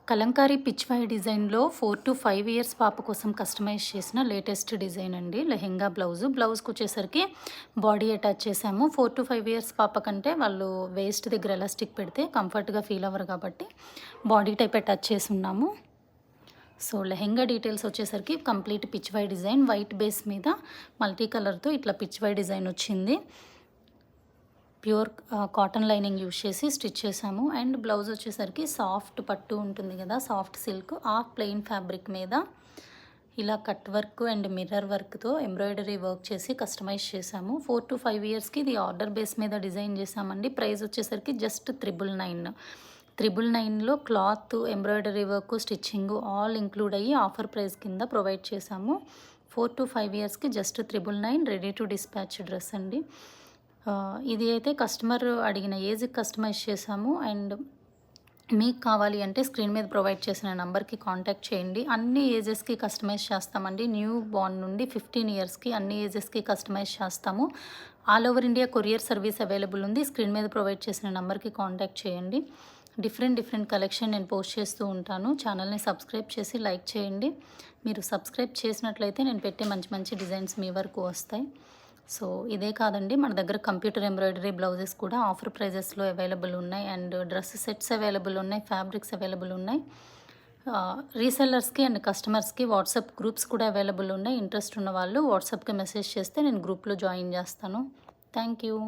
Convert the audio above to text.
కలంకారీ పిచ్వాయి డిజైన్లో 4 to 5 years పాప కోసం కస్టమైజ్ చేసిన లేటెస్ట్ డిజైన్ అండి. లెహెంగా బ్లౌజ్కి వచ్చేసరికి బాడీ అటాచ్ చేసాము. 4 to 5 ఇయర్స్ పాప కంటే వాళ్ళు వేస్ట్ దగ్గర ఎలాస్టిక్ పెడితే కంఫర్ట్గా ఫీల్ అవ్వరు కాబట్టి బాడీ టైప్ అటాచ్ చేసి ఉన్నాము. సో లెహెంగా డీటెయిల్స్ వచ్చేసరికి complete Pichwai design, white base మీద మల్టీ కలర్తో ఇట్లా పిచ్వాయి డిజైన్ వచ్చింది. ప్యూర్ కాటన్ లైనింగ్ యూజ్ చేసి స్టిచ్ చేసాము. అండ్ బ్లౌజ్ వచ్చేసరికి సాఫ్ట్ పట్టు ఉంటుంది కదా, సాఫ్ట్ సిల్క్, ఆ ప్లెయిన్ ఫ్యాబ్రిక్ మీద ఇలా కట్ వర్క్ అండ్ మిర్రర్ వర్క్తో ఎంబ్రాయిడరీ వర్క్ చేసి కస్టమైజ్ చేసాము. 4 to 5 ఇయర్స్కి ఇది ఆర్డర్ బేస్ మీద డిజైన్ చేసామండి. ప్రైస్ వచ్చేసరికి జస్ట్ 999లో cloth, embroidery work, stitching all include అయ్యి ఆఫర్ ప్రైస్ కింద ప్రొవైడ్ చేసాము. 4 to 5 ఇయర్స్కి just 999 ready to dispatch dress అండి. ఇది అయితే కస్టమర్ అడిగిన ఏజ్కి కస్టమైజ్ చేసాము. అండ్ మీకు కావాలి అంటే స్క్రీన్ మీద ప్రొవైడ్ చేసిన నెంబర్కి కాంటాక్ట్ చేయండి. అన్ని ఏజెస్కి కస్టమైజ్ చేస్తామండి. న్యూ బార్న్ నుండి 15 ఇయర్స్కి అన్ని ఏజెస్కి కస్టమైజ్ చేస్తాము. All over India courier service available ఉంది. స్క్రీన్ మీద ప్రొవైడ్ చేసిన నెంబర్కి కాంటాక్ట్ చేయండి. డిఫరెంట్ కలెక్షన్ నేను పోస్ట్ చేస్తూ ఉంటాను. ఛానల్ని సబ్స్క్రైబ్ చేసి లైక్ చేయండి. మీరు సబ్స్క్రైబ్ చేసినట్లయితే నేను పెట్టే మంచి డిజైన్స్ మీ వరకు వస్తాయి. సో ఇదే కాదండి, మన దగ్గర కంప్యూటర్ ఎంబ్రాయిడరీ బ్లౌజెస్ కూడా ఆఫర్ ప్రైజెస్లో అవైలబుల్ ఉన్నాయి. అండ్ డ్రెస్ సెట్స్ అవైలబుల్ ఉన్నాయి, ఫ్యాబ్రిక్స్ అవైలబుల్ ఉన్నాయి. రీసెల్లర్స్కి అండ్ కస్టమర్స్కి వాట్సాప్ గ్రూప్స్ కూడా అవైలబుల్ ఉన్నాయి. ఇంట్రెస్ట్ ఉన్న వాళ్ళు వాట్సాప్కి మెసేజ్ చేస్తే నేను గ్రూప్లో జాయిన్ చేస్తాను. Thank you.